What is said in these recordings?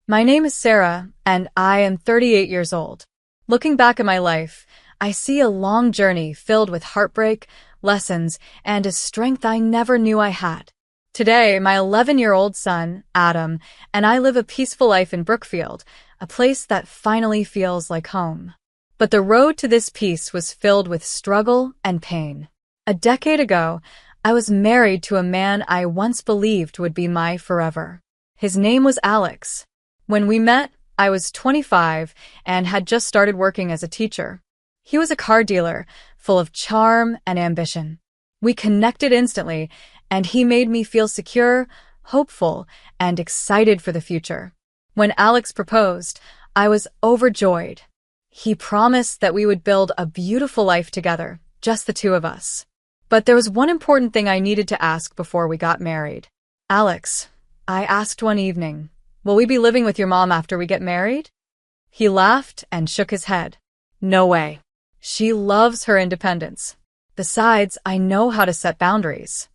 My name is Sarah, and I am 38 years old. Looking back at my life, I see a long journey filled with heartbreak, lessons, and a strength I never knew I had. Today, my 11-year-old son, Adam, and I live a peaceful life in Brookfield, a place that finally feels like home. But the road to this peace was filled with struggle and pain. A decade ago, I was married to a man I once believed would be my forever. His name was Alex. When we met, I was 25 and had just started working as a teacher. He was a car dealer, full of charm and ambition. We connected instantly, and he made me feel secure, hopeful, and excited for the future. When Alex proposed, I was overjoyed. He promised that we would build a beautiful life together, just the two of us. But there was one important thing I needed to ask before we got married. Alex, I asked one evening, will we be living with your mom after we get married? He laughed and shook his head. No way. She loves her independence. Besides, I know how to set boundaries.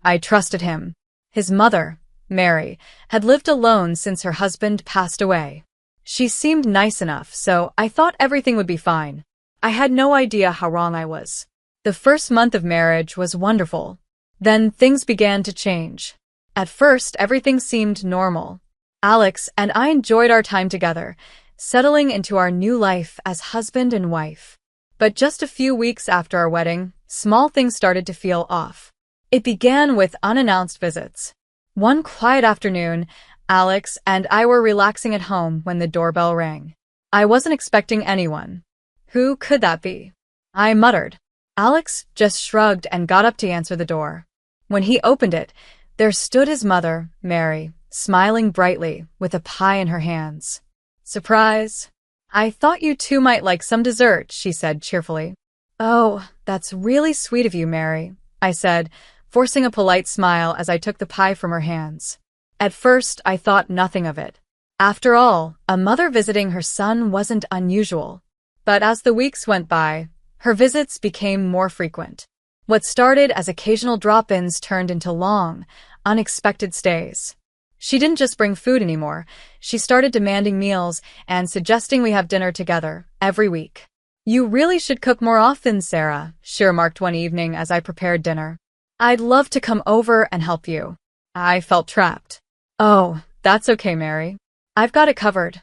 I trusted him. His mother, Mary, had lived alone since her husband passed away. She seemed nice enough, so I thought everything would be fine. I had no idea how wrong I was. The first month of marriage was wonderful. Then things began to change. At first, everything seemed normal. Alex and I enjoyed our time together, settling into our new life as husband and wife. But just a few weeks after our wedding, small things started to feel off. It began with unannounced visits. One quiet afternoon, Alex and I were relaxing at home when the doorbell rang. I wasn't expecting anyone. Who could that be? I muttered. Alex just shrugged and got up to answer the door. When he opened it, there stood his mother, Mary, smiling brightly with a pie in her hands. Surprise! I thought you two might like some dessert, she said cheerfully. Oh, that's really sweet of you, Mary, I said, forcing a polite smile as I took the pie from her hands. At first, I thought nothing of it. After all, a mother visiting her son wasn't unusual. But as the weeks went by, her visits became more frequent. What started as occasional drop-ins turned into long, unexpected stays. She didn't just bring food anymore. She started demanding meals and suggesting we have dinner together every week. You really should cook more often, Sarah, she remarked one evening as I prepared dinner. I'd love to come over and help you. I felt trapped. Oh, that's okay, Mary. I've got it covered,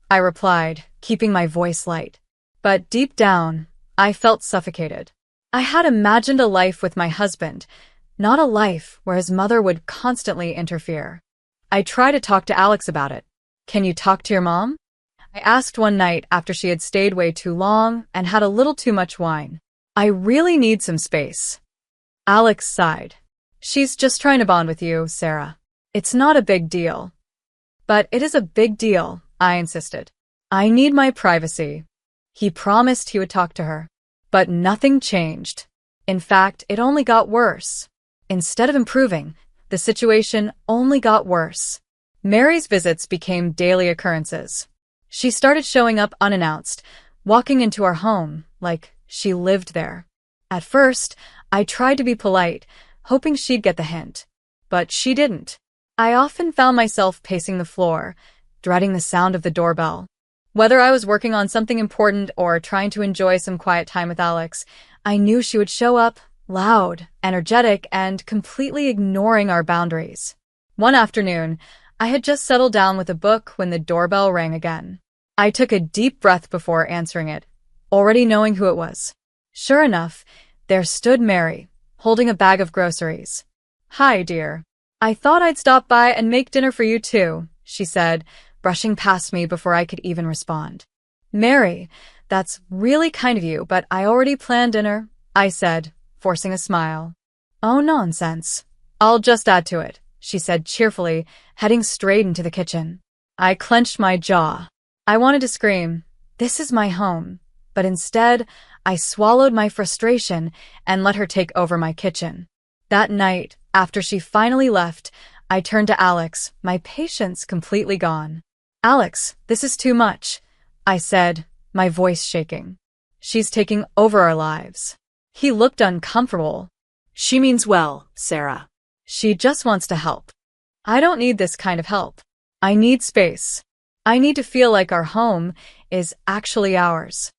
I replied, keeping my voice light. But deep down, I felt suffocated. I had imagined a life with my husband, not a life where his mother would constantly interfere. I tried to talk to Alex about it. Can you talk to your mom? I asked one night after she had stayed way too long and had a little too much wine. I really need some space. Alex sighed. She's just trying to bond with you, Sarah. It's not a big deal. But it is a big deal, I insisted. I need my privacy. He promised he would talk to her. But nothing changed. In fact, it only got worse. Instead of improving, the situation only got worse. Mary's visits became daily occurrences. She started showing up unannounced, walking into our home like she lived there. At first, I tried to be polite, hoping she'd get the hint. But she didn't. I often found myself pacing the floor, dreading the sound of the doorbell. Whether I was working on something important or trying to enjoy some quiet time with Alex, I knew she would show up, loud, energetic, and completely ignoring our boundaries. One afternoon, I had just settled down with a book when the doorbell rang again. I took a deep breath before answering it, already knowing who it was. Sure enough, there stood Mary, holding a bag of groceries. Hi, dear. I thought I'd stop by and make dinner for you too, she said, brushing past me before I could even respond. Mary, that's really kind of you, but I already planned dinner, I said, forcing a smile. Oh, nonsense. I'll just add to it, she said cheerfully, heading straight into the kitchen. I clenched my jaw. I wanted to scream, this is my home, but instead, I swallowed my frustration and let her take over my kitchen. That night, after she finally left, I turned to Alex, my patience completely gone. Alex, this is too much, I said, my voice shaking. She's taking over our lives. He looked uncomfortable. She means well, Sarah. She just wants to help. I don't need this kind of help. I need space. I need to feel like our home is actually ours.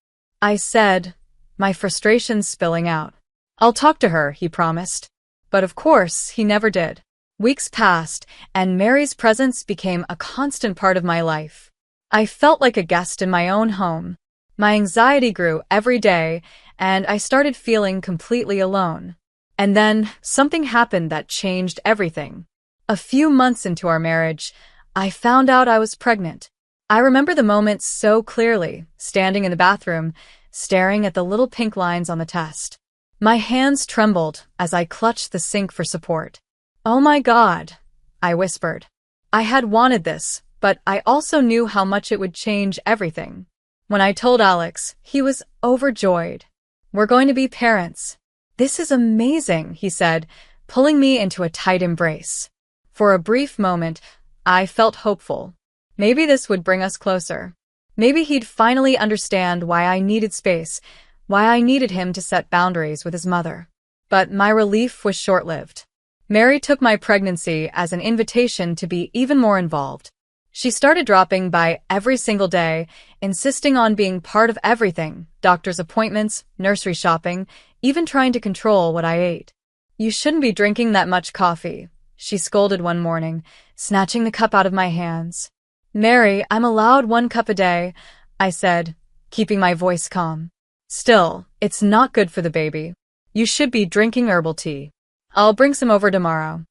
I said, my frustrations spilling out. I'll talk to her, he promised. But of course, he never did. Weeks passed, and Mary's presence became a constant part of my life. I felt like a guest in my own home. My anxiety grew every day, and I started feeling completely alone. And then, something happened that changed everything. A few months into our marriage, I found out I was pregnant. I remember the moment so clearly, standing in the bathroom, staring at the little pink lines on the test. My hands trembled as I clutched the sink for support. "Oh my God," I whispered. I had wanted this, but I also knew how much it would change everything. When I told Alex, he was overjoyed. "We're going to be parents." "This is amazing," he said, pulling me into a tight embrace. For a brief moment, I felt hopeful. Maybe this would bring us closer. Maybe he'd finally understand why I needed space, why I needed him to set boundaries with his mother. But my relief was short-lived. Mary took my pregnancy as an invitation to be even more involved. She started dropping by every single day, insisting on being part of everything, doctor's appointments, nursery shopping, even trying to control what I ate. "You shouldn't be drinking that much coffee," she scolded one morning, snatching the cup out of my hands. "Mary, I'm allowed 1 cup a day," I said, keeping my voice calm. "Still, it's not good for the baby. You should be drinking herbal tea. I'll bring some over tomorrow."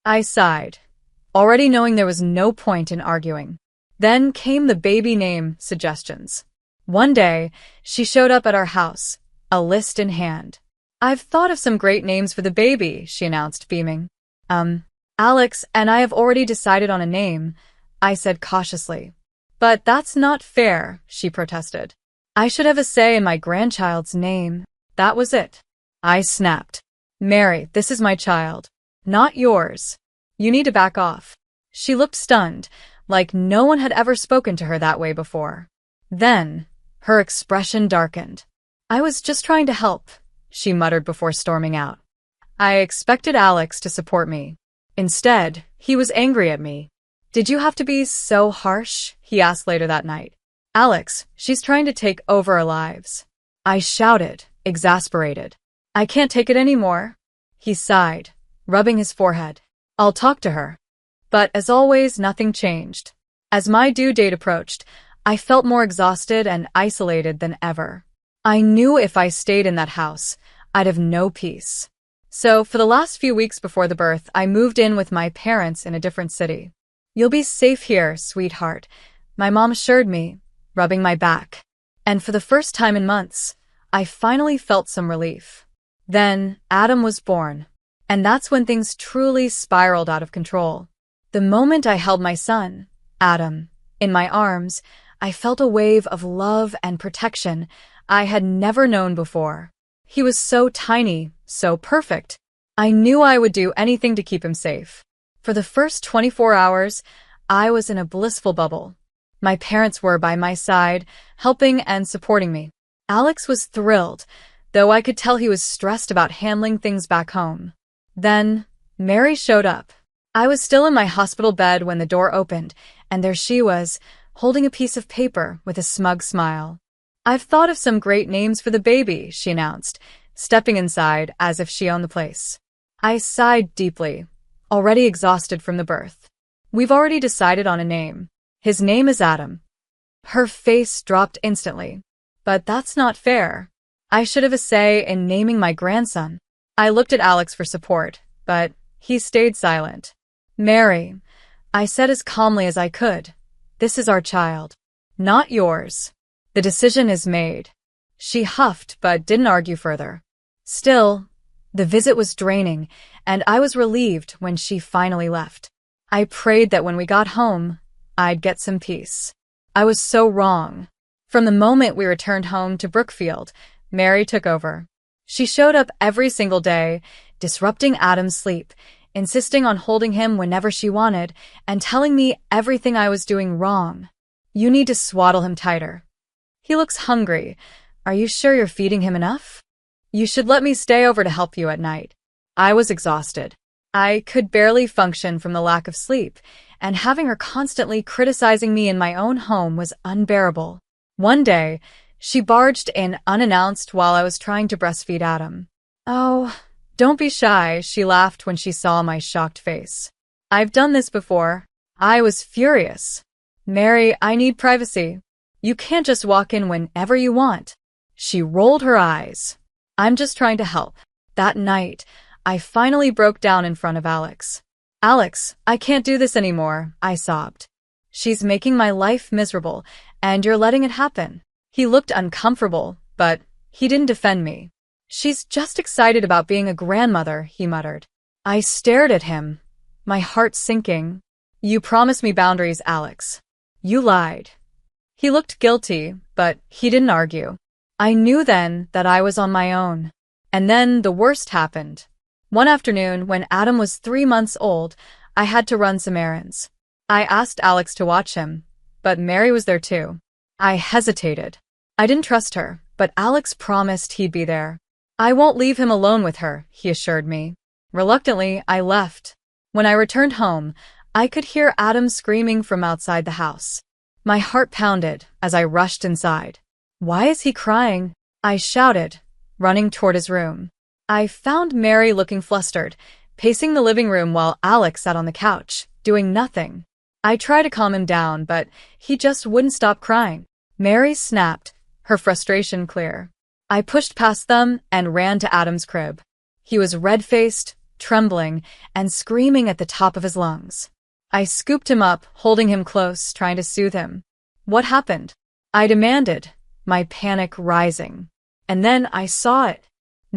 I sighed, already knowing there was no point in arguing. Then came the baby name suggestions. One day, she showed up at our house, a list in hand. "I've thought of some great names for the baby," she announced, beaming. Alex and I have already decided on a name," I said cautiously. "But that's not fair," she protested. "I should have a say in my grandchild's name." That was it. I snapped. "Mary, this is my child, not yours. You need to back off." She looked stunned, like no one had ever spoken to her that way before. Then, her expression darkened. "I was just trying to help," she muttered before storming out. I expected Alex to support me. Instead, he was angry at me. "Did you have to be so harsh?" he asked later that night. "Alex, she's trying to take over our lives." I shouted, exasperated. "I can't take it anymore." He sighed, rubbing his forehead. "I'll talk to her." But as always, nothing changed. As my due date approached, I felt more exhausted and isolated than ever. I knew if I stayed in that house, I'd have no peace. So for the last few weeks before the birth, I moved in with my parents in a different city. "You'll be safe here, sweetheart," my mom assured me, rubbing my back. And for the first time in months, I finally felt some relief. Then Adam was born, and that's when things truly spiraled out of control. The moment I held my son, Adam, in my arms, I felt a wave of love and protection I had never known before. He was so tiny, so perfect. I knew I would do anything to keep him safe. For the first 24 hours, I was in a blissful bubble. My parents were by my side, helping and supporting me. Alex was thrilled, though I could tell he was stressed about handling things back home. Then, Mary showed up. I was still in my hospital bed when the door opened, and there she was, holding a piece of paper with a smug smile. "I've thought of some great names for the baby," she announced, stepping inside as if she owned the place. I sighed deeply, already exhausted from the birth. "We've already decided on a name. His name is Adam." Her face dropped instantly. "But that's not fair. I should have a say in naming my grandson." I looked at Alex for support, but he stayed silent. "Mary," I said as calmly as I could, "this is our child, not yours. The decision is made." She huffed but didn't argue further. Still, the visit was draining, and I was relieved when she finally left. I prayed that when we got home, I'd get some peace. I was so wrong. From the moment we returned home to Brookfield, Mary took over. She showed up every single day, disrupting Adam's sleep, insisting on holding him whenever she wanted, and telling me everything I was doing wrong. "You need to swaddle him tighter. He looks hungry. Are you sure you're feeding him enough? You should let me stay over to help you at night." I was exhausted. I could barely function from the lack of sleep, and having her constantly criticizing me in my own home was unbearable. One day, she barged in unannounced while I was trying to breastfeed Adam. "Oh, don't be shy," she laughed when she saw my shocked face. "I've done this before." I was furious. "Mary, I need privacy. You can't just walk in whenever you want." She rolled her eyes. "I'm just trying to help." That night, I finally broke down in front of Alex. "Alex, I can't do this anymore," I sobbed. "She's making my life miserable, and you're letting it happen." He looked uncomfortable, but he didn't defend me. "She's just excited about being a grandmother," he muttered. I stared at him, my heart sinking. "You promised me boundaries, Alex. You lied." He looked guilty, but he didn't argue. I knew then that I was on my own. And then the worst happened. One afternoon, when Adam was 3 months old, I had to run some errands. I asked Alex to watch him, but Mary was there too. I hesitated. I didn't trust her, but Alex promised he'd be there. "I won't leave him alone with her," he assured me. Reluctantly, I left. When I returned home, I could hear Adam screaming from outside the house. My heart pounded as I rushed inside. "Why is he crying?" I shouted, running toward his room. I found Mary looking flustered, pacing the living room while Alex sat on the couch, doing nothing. I tried to calm him down, but he just wouldn't stop crying. Mary snapped, her frustration clear. I pushed past them and ran to Adam's crib. He was red-faced, trembling, and screaming at the top of his lungs. I scooped him up, holding him close, trying to soothe him. "What happened?" I demanded, my panic rising. And then I saw it.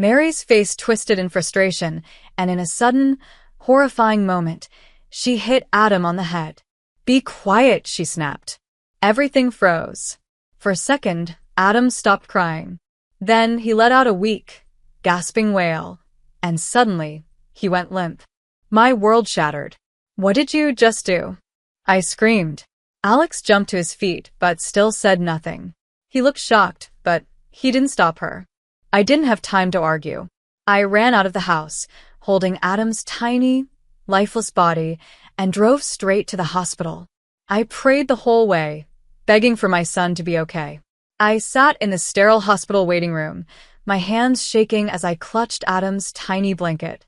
Mary's face twisted in frustration, and in a sudden, horrifying moment, she hit Adam on the head. "Be quiet," she snapped. Everything froze. For a second, Adam stopped crying. Then he let out a weak, gasping wail, and suddenly, he went limp. My world shattered. "What did you just do?" I screamed. Alex jumped to his feet, but still said nothing. He looked shocked, but he didn't stop her. I didn't have time to argue. I ran out of the house, holding Adam's tiny, lifeless body, and drove straight to the hospital. I prayed the whole way, begging for my son to be okay. I sat in the sterile hospital waiting room, my hands shaking as I clutched Adam's tiny blanket.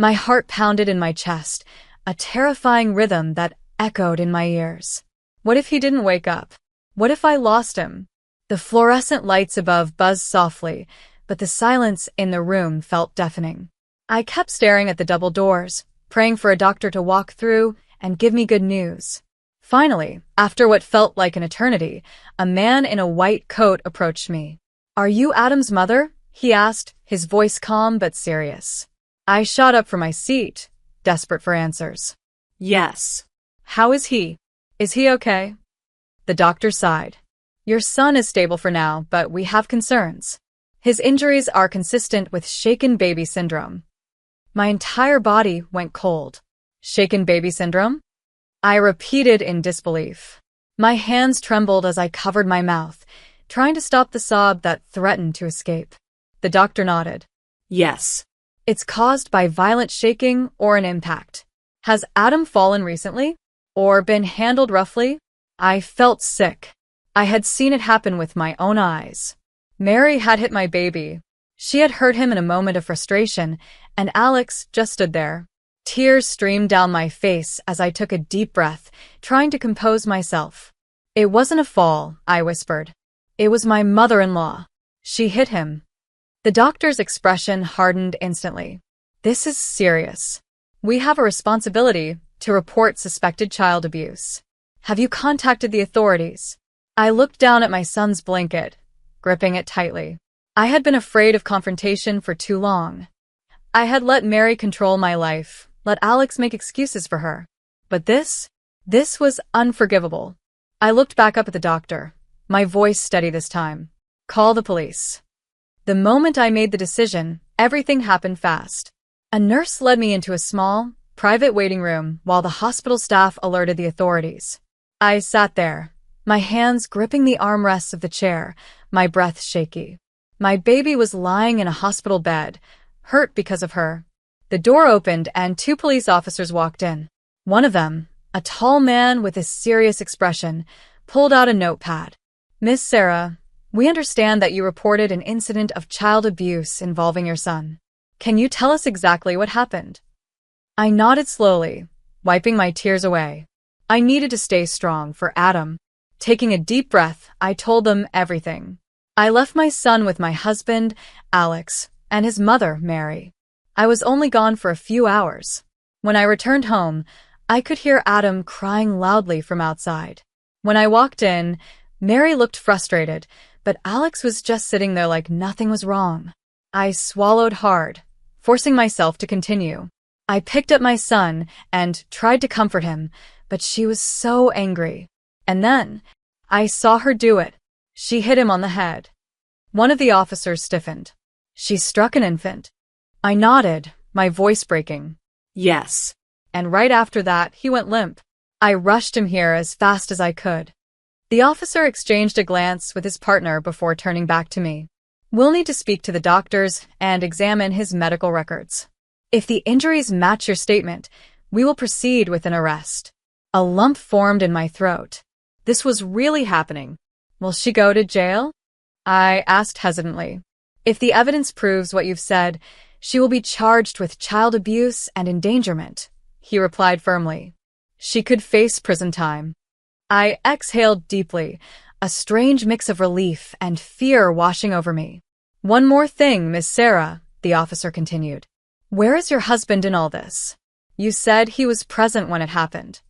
My heart pounded in my chest, a terrifying rhythm that echoed in my ears. What if he didn't wake up? What if I lost him? The fluorescent lights above buzzed softly, but the silence in the room felt deafening. I kept staring at the double doors, praying for a doctor to walk through and give me good news. Finally, after what felt like an eternity, a man in a white coat approached me. "Are you Adam's mother?" he asked, his voice calm but serious. I shot up from my seat, desperate for answers. "Yes." "How is he? Is he okay?" The doctor sighed. "Your son is stable for now, but we have concerns. His injuries are consistent with shaken baby syndrome." My entire body went cold. Shaken baby syndrome? I repeated in disbelief. My hands trembled as I covered my mouth, trying to stop the sob that threatened to escape. The doctor nodded. "Yes. It's caused by violent shaking or an impact. Has Adam fallen recently? Or been handled roughly?" I felt sick. I had seen it happen with my own eyes. Mary had hit my baby. She had hurt him in a moment of frustration, and Alex just stood there. Tears streamed down my face as I took a deep breath, trying to compose myself. "It wasn't a fall," I whispered. "It was my mother-in-law. She hit him." The doctor's expression hardened instantly. "This is serious. We have a responsibility to report suspected child abuse. Have you contacted the authorities?" I looked down at my son's blanket, gripping it tightly. I had been afraid of confrontation for too long. I had let Mary control my life, let Alex make excuses for her. But this was unforgivable. I looked back up at the doctor, my voice steady this time. "Call the police." The moment I made the decision, everything happened fast. A nurse led me into a small, private waiting room while the hospital staff alerted the authorities. I sat there, my hands gripping the armrests of the chair, my breath shaky. My baby was lying in a hospital bed, hurt because of her. The door opened and 2 police officers walked in. One of them, A tall man with a serious expression pulled out a notepad. Miss Sarah, we understand that you reported an incident of child abuse involving your son. Can you tell us exactly what happened? I nodded slowly, wiping my tears away. I needed to stay strong for Adam. Taking a deep breath, I told them everything. I left my son with my husband, Alex, and his mother, Mary. I was only gone for a few hours. When I returned home, I could hear Adam crying loudly from outside. When I walked in, Mary looked frustrated, but Alex was just sitting there like nothing was wrong. I swallowed hard, forcing myself to continue. I picked up my son and tried to comfort him, but she was so angry. And then, I saw her do it. She hit him on the head. One of the officers stiffened. She struck an infant. I nodded, my voice breaking. Yes. And right after that, he went limp. I rushed him here as fast as I could. The officer exchanged a glance with his partner before turning back to me. We'll need to speak to the doctors and examine his medical records. If the injuries match your statement, we will proceed with an arrest. A lump formed in my throat. This was really happening. Will she go to jail? I asked hesitantly. If the evidence proves what you've said, she will be charged with child abuse and endangerment, he replied firmly. She could face prison time. I exhaled deeply, a strange mix of relief and fear washing over me. One more thing, Miss Sarah, the officer continued. Where is your husband in all this? You said he was present when it happened.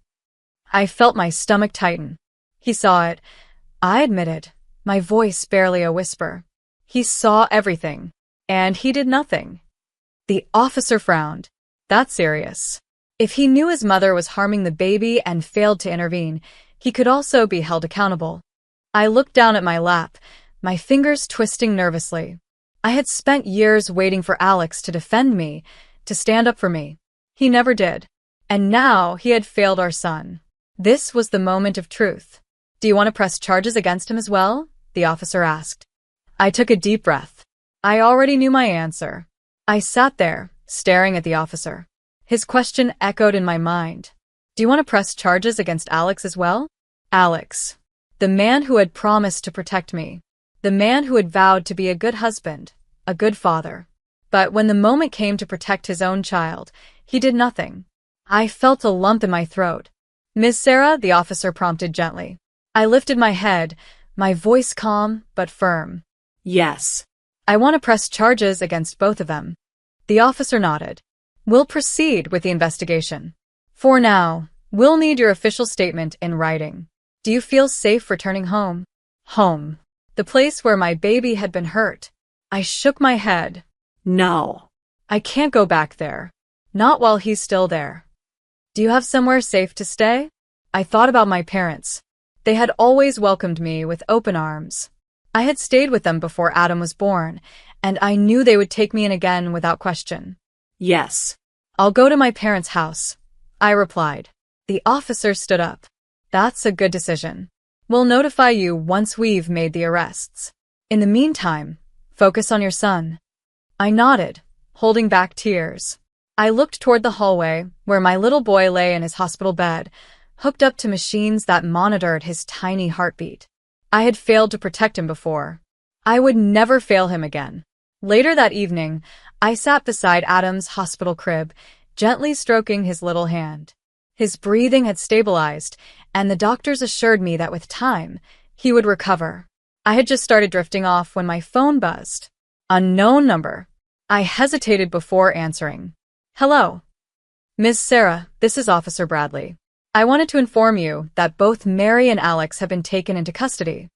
I felt my stomach tighten. He saw it, I admitted, my voice barely a whisper. He saw everything, and he did nothing. The officer frowned. That's serious. If he knew his mother was harming the baby and failed to intervene, he could also be held accountable. I looked down at my lap, my fingers twisting nervously. I had spent years waiting for Alex to defend me, to stand up for me. He never did. And now he had failed our son. This was the moment of truth. Do you want to press charges against him as well? The officer asked. I took a deep breath. I already knew my answer. I sat there, staring at the officer. His question echoed in my mind. Do you want to press charges against Alex as well? Alex. The man who had promised to protect me. The man who had vowed to be a good husband, a good father. But when the moment came to protect his own child, he did nothing. I felt a lump in my throat. Miss Sarah, the officer prompted gently. I lifted my head, my voice calm but firm. Yes. I want to press charges against both of them. The officer nodded. We'll proceed with the investigation. For now, we'll need your official statement in writing. Do you feel safe returning home? Home. The place where my baby had been hurt. I shook my head. No. I can't go back there. Not while he's still there. Do you have somewhere safe to stay? I thought about my parents. They had always welcomed me with open arms. I had stayed with them before Adam was born, and I knew they would take me in again without question. Yes. I'll go to my parents' house, I replied. The officer stood up. That's a good decision. We'll notify you once we've made the arrests. In the meantime, focus on your son. I nodded, holding back tears. I looked toward the hallway, where my little boy lay in his hospital bed, hooked up to machines that monitored his tiny heartbeat. I had failed to protect him before. I would never fail him again. Later that evening, I sat beside Adam's hospital crib, gently stroking his little hand. His breathing had stabilized, and the doctors assured me that with time, he would recover. I had just started drifting off when my phone buzzed. Unknown number. I hesitated before answering. Hello. Miss Sarah, this is Officer Bradley. I wanted to inform you that both Mary and Alex have been taken into custody.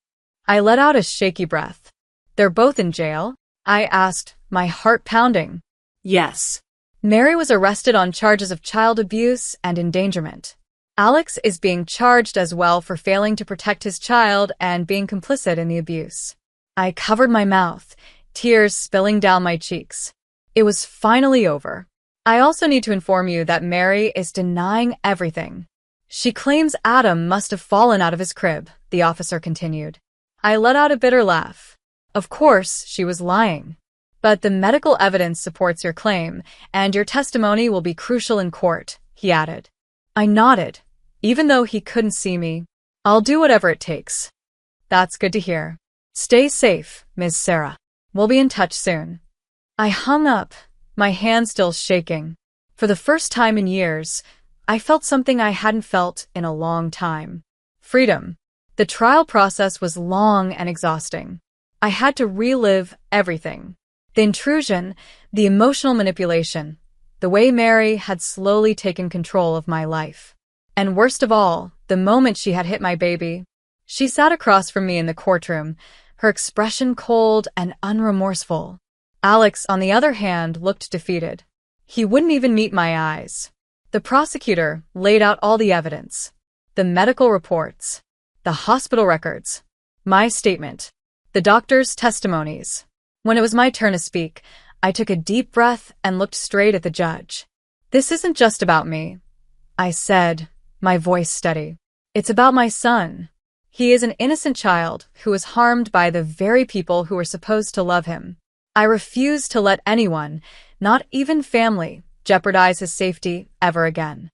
I let out a shaky breath. They're both in jail? I asked, my heart pounding. Yes. Mary was arrested on charges of child abuse and endangerment. Alex is being charged as well for failing to protect his child and being complicit in the abuse. I covered my mouth, tears spilling down my cheeks. It was finally over. I also need to inform you that Mary is denying everything. She claims Adam must have fallen out of his crib, the officer continued. I let out a bitter laugh. Of course, she was lying. But the medical evidence supports your claim, and your testimony will be crucial in court, he added. I nodded, even though he couldn't see me. I'll do whatever it takes. That's good to hear. Stay safe, Ms. Sarah. We'll be in touch soon. I hung up, my hand still shaking. For the first time in years, I felt something I hadn't felt in a long time. Freedom. The trial process was long and exhausting. I had to relive everything. The intrusion, the emotional manipulation, the way Mary had slowly taken control of my life. And worst of all, the moment she had hit my baby. She sat across from me in the courtroom, her expression cold and unremorseful. Alex, on the other hand, looked defeated. He wouldn't even meet my eyes. The prosecutor laid out all the evidence. The medical reports, the hospital records, my statement, the doctor's testimonies. When it was my turn to speak, I took a deep breath and looked straight at the judge. This isn't just about me, I said, my voice steady. It's about my son. He is an innocent child who was harmed by the very people who were supposed to love him. I refuse to let anyone, not even family, jeopardize his safety ever again.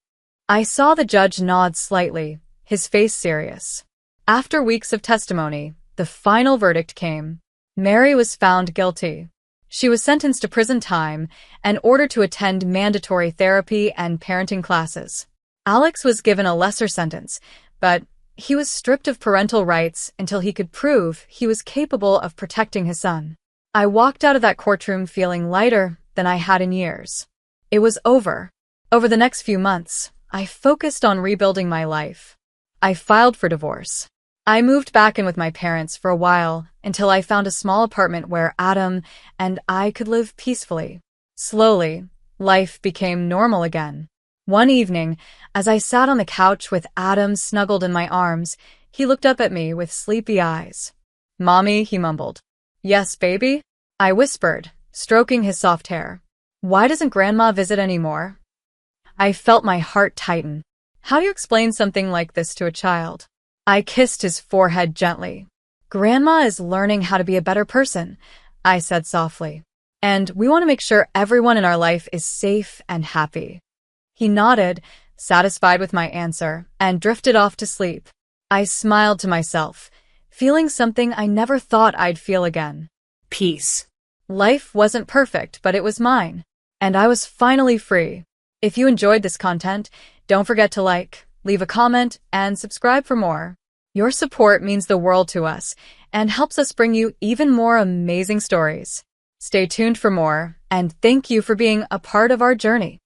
I saw the judge nod slightly, his face serious. After weeks of testimony, the final verdict came. Mary was found guilty. She was sentenced to prison time and ordered to attend mandatory therapy and parenting classes. Alex was given a lesser sentence, but he was stripped of parental rights until he could prove he was capable of protecting his son. I walked out of that courtroom feeling lighter than I had in years. It was over. Over the next few months, I focused on rebuilding my life. I filed for divorce. I moved back in with my parents for a while until I found a small apartment where Adam and I could live peacefully. Slowly, life became normal again. One evening, as I sat on the couch with Adam snuggled in my arms, he looked up at me with sleepy eyes. "Mommy," he mumbled. "Yes, baby?" I whispered, stroking his soft hair. "Why doesn't Grandma visit anymore?" I felt my heart tighten. How do you explain something like this to a child? I kissed his forehead gently. "Grandma is learning how to be a better person," I said softly. "And we want to make sure everyone in our life is safe and happy." He nodded, satisfied with my answer, and drifted off to sleep. I smiled to myself, feeling something I never thought I'd feel again. Peace. Life wasn't perfect, but it was mine. And I was finally free. If you enjoyed this content, don't forget to like, leave a comment, and subscribe for more. Your support means the world to us and helps us bring you even more amazing stories. Stay tuned for more, and thank you for being a part of our journey.